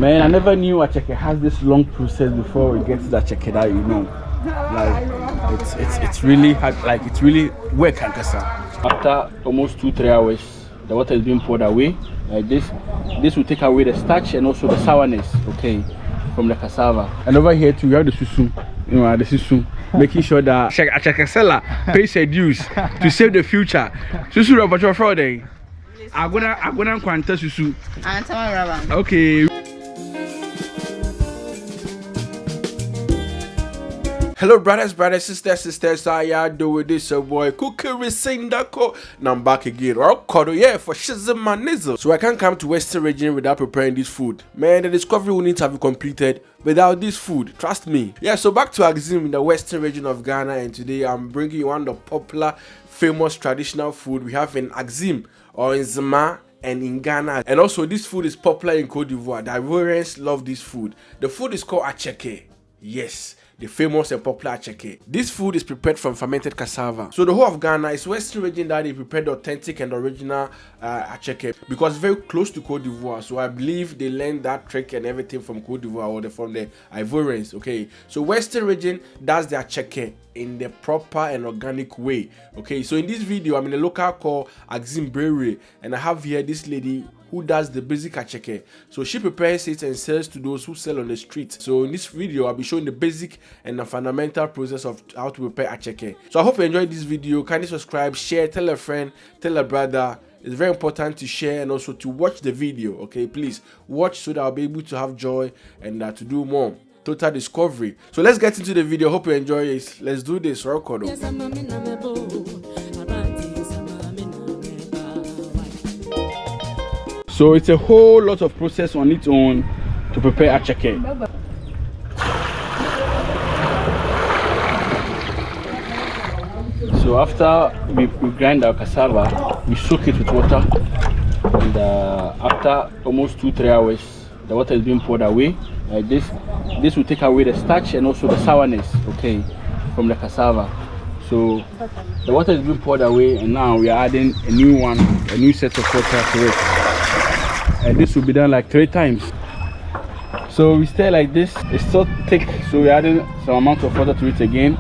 Man, I never knew acheke has this long process before it gets to the acheke that you know. Like it's really hard, like it's really work and cassava. After almost 2-3 hours, the water is being poured away. Like this will take away the starch and also the sourness, okay, from the cassava. And over here too, we have the susu. You know, the susu, making sure that acheke seller pays her dues to save the future. Susu Robert Friday. I'm gonna quanta susu. Okay. Hello brothers, sisters, how y'all doing? This your boy Cookery Sindako. Now I'm back again. Yeah, for shizamanism. So I can't come to Western region without preparing this food. Man, the discovery we need to have completed without this food. Trust me. Yeah, so back to Ahizi in the Western region of Ghana, and today I'm bringing you one of the popular, famous traditional food we have in Ahizi or in Zama and in Ghana. And also this food is popular in Côte d'Ivoire. The Ivorians love this food. The food is called acheke. Yes, the famous and popular acheke. This food is prepared from fermented cassava. So the whole of Ghana is Western region that they prepared the authentic and original acheke because it's very close to Côte d'Ivoire. So I believe they learned that trick and everything from Côte d'Ivoire or from the Ivorians. Okay, so Western region does the acheke in the proper and organic way. Okay, so in this video I'm in a local called Ebrié, and I have here this lady who does the basic acheke. So she prepares it and sells to those who sell on the street. So in this video I'll be showing the basic and the fundamental process of how to prepare acheke. So I hope you enjoyed this video. Kindly subscribe, share, tell a friend, tell a brother. It's very important to share and also to watch the video. Okay, please watch so that I'll be able to have joy and to do more total discovery. So let's get into the video. Hope you enjoy it. Let's do this. So it's a whole lot of process on its own to prepare acheke. So after we grind our cassava, we soak it with water, and after almost 2-3 hours, the water is being poured away. Like this will take away the starch and also the sourness, okay, from the cassava. So the water is being poured away, and now we are adding a new set of water to it. And this will be done like 3 times. So we stay like this. It's still thick, so we're adding some amount of water to it again.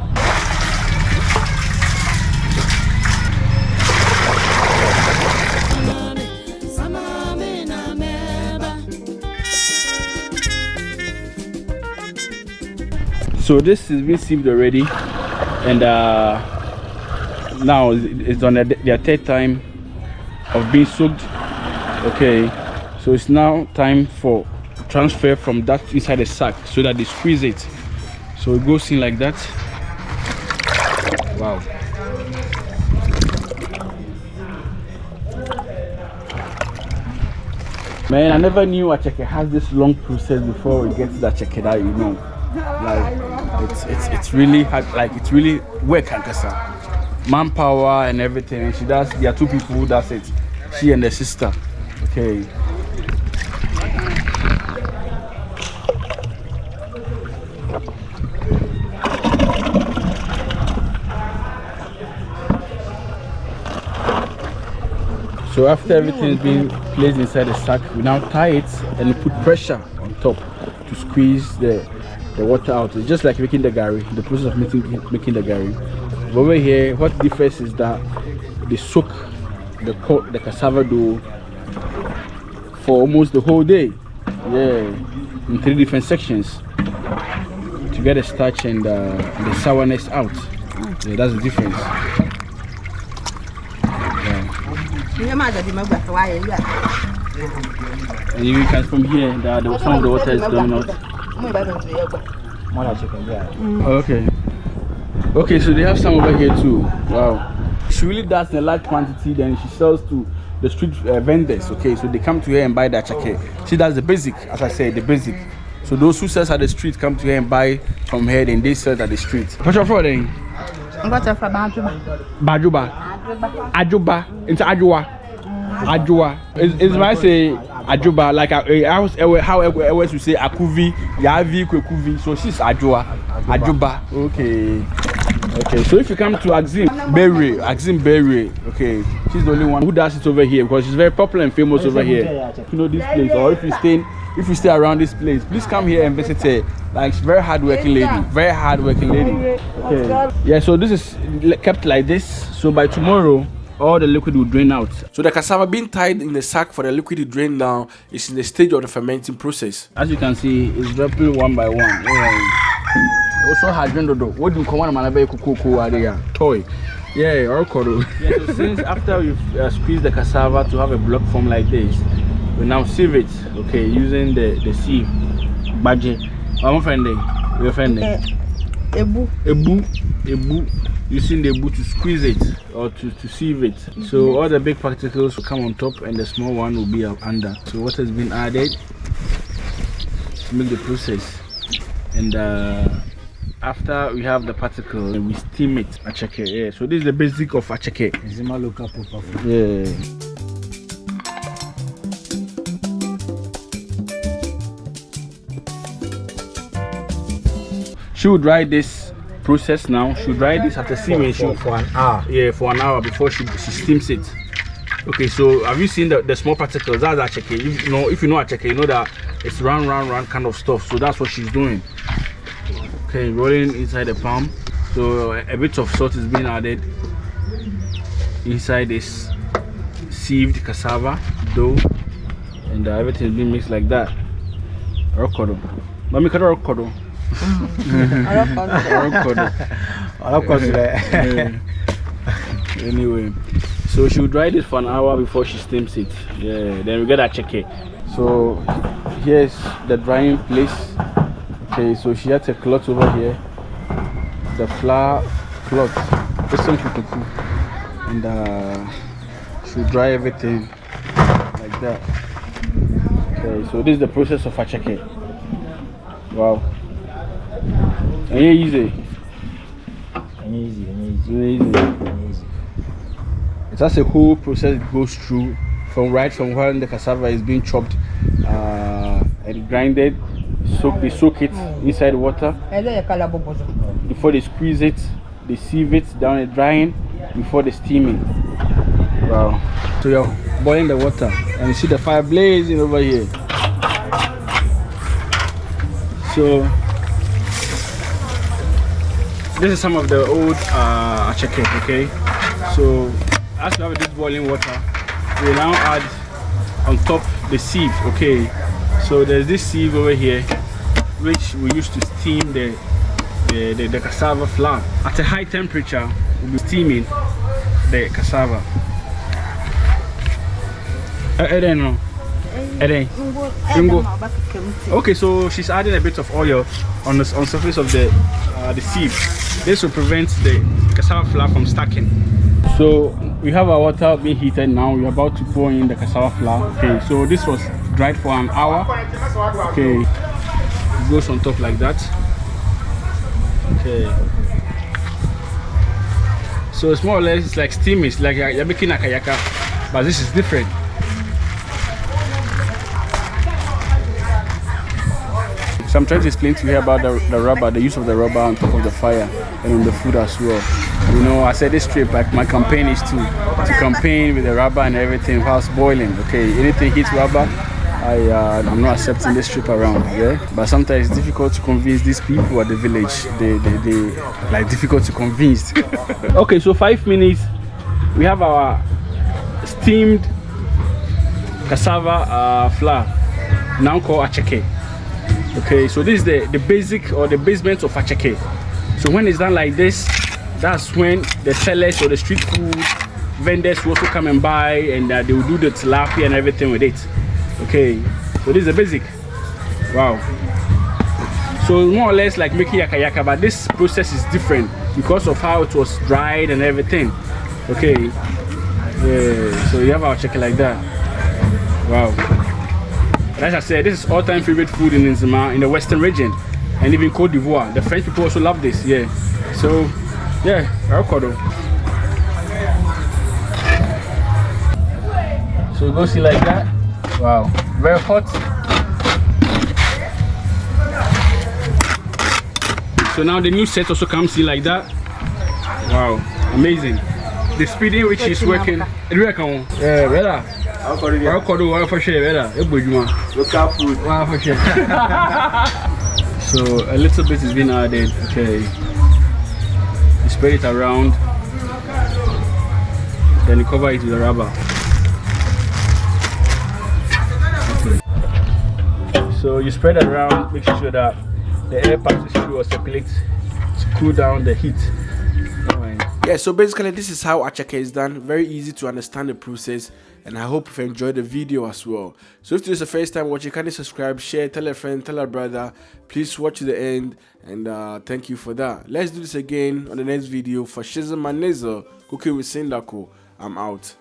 So this is being sieved already, and now it's on their 3rd time of being soaked. Okay, so it's now time for transfer from that inside the sack so that they squeeze it. So it goes in like that. Wow. Man, I never knew acheke has this long process before it gets to the acheke that you know. Like it's really hard, like it's really work and cassava, manpower and everything. And she does. There are 2 people who does it. She and the sister. Okay. So after everything is being placed inside the sack, we now tie it and we put pressure on top to squeeze the water out. It's just like making the gari, the process of making the gari. But over here, what differs is that they soak the cassava dough for almost the whole day. Yeah, in 3 different sections to get the starch and the sourness out. Yeah, that's the difference. And you can from here, some of the water is coming out. Okay. Okay, so they have some over here too. Wow. She really does in a large quantity, then she sells to the street vendors. Okay, so they come to her and buy the acheke. She does the basic, as I said, the basic. So those who sell at the street come to her and buy from her, then they sell at the street. What's your fraud then? Ajuba. Into Ajua. It's when I say Ajuba, like how else we say Akuvi, Yavi, Kwekuvi. So she's Ajuba. Okay. Okay, so if you come to Axim Berry, okay, she's the only one who does it over here because she's very popular and famous over here. You know this place, or if you stay around this place, please come here and visit her. Like, she's very hardworking lady, Okay, yeah. So this is kept like this. So by tomorrow, all the liquid will drain out. So the cassava being tied in the sack for the liquid to drain down is in the stage of the fermenting process. As you can see, it's dropping one by one. Also has been what do you call one toy? Yeah, or koro. Yeah, so since after we've squeezed the cassava to have a block form like this, we now sieve it, okay, using the sieve. Badge. I'm offending. We're offending. Ebu, using the ebu to squeeze it or to sieve it. So all the big particles will come on top and the small one will be under. So what has been added to make the process. And after we have the particle, we steam it. Acheke, yeah. So this is the basic of acheke. Yeah. She will dry this process now. She will dry this after steaming for an hour. Yeah, for an hour before she steams it. Okay, so have you seen the small particles? That's acheke. If you know acheke, you know that it's round kind of stuff. So that's what she's doing. Okay, rolling inside the palm. So a bit of salt is being added inside this sieved cassava dough, and everything is being mixed like that. Rokodo. Mami kada rokodo. Anyway, so she will dry this for an hour before she steams it. Yeah, then we get acheke. So here's the drying place. Okay, so she has a cloth over here, the flour cloth, and she'll dry everything like that. Okay, so this is the process of acheke. Wow. And easy. It's just a whole process it goes through from when the cassava is being chopped and grinded. They soak it inside water before they squeeze it, they sieve it down and drying before the steaming. Wow. So you're boiling the water and you see the fire blazing over here. So this is some of the old acheke, okay? So as we have this boiling water, we now add on top the sieve, okay? So there's this sieve over here which we use to steam the cassava flour. At a high temperature, we'll be steaming the cassava. Okay, so she's adding a bit of oil on the surface of the sieve. This will prevent the cassava flour from stacking. So we have our water being heated now. We're about to pour in the cassava flour. Okay, so this was dried for an hour. Okay, it goes on top like that. Okay, so it's more or less it's like steaming. It's like you're making a kayaka, but this is different. So I'm trying to explain to you about the rubber, the use of the rubber on top of the fire and on the food as well. You know, I said this trip, like my campaign is to campaign with the rubber and everything whilst boiling. Okay, anything hits rubber, I'm not accepting this trip around. Yeah, but sometimes it's difficult to convince these people at the village. They like difficult to convince. Okay, so 5 minutes, we have our steamed cassava flour, now called acheke. Okay, so this is the basic or the basement of acheke. So when it's done like this, that's when the sellers or the street food vendors will also come and buy, and they will do the tilapia and everything with it. Okay, so this is the basic. Wow. So more or less like making yaka yaka, but this process is different because of how it was dried and everything. Okay, yeah, so you have our acheke like that. Wow. As I said, this is all-time favorite food in Nzima, in the Western region, and even Côte d'Ivoire. The French people also love this, yeah. So, yeah, avocado. So go see like that. Wow, very hot. So now the new set also comes in like that. Wow, amazing. The speed in which he's working. Yeah, better. I'll for sure, better. Local food. Wow, for sure. So a little bit is being added. Okay. You spread it around. Then you cover it with a rubber. Okay. So you spread it around, make sure that the air passes through or circulates to cool down the heat. Yeah, so basically this is how acheke is done. Very easy to understand the process, and I hope you've enjoyed the video as well. So if this is the first time watching, kindly subscribe, share, tell a friend, tell a brother. Please watch to the end, and thank you for that. Let's do this again on the next video. For Shizamanezo, cooking with Sindako, I'm out.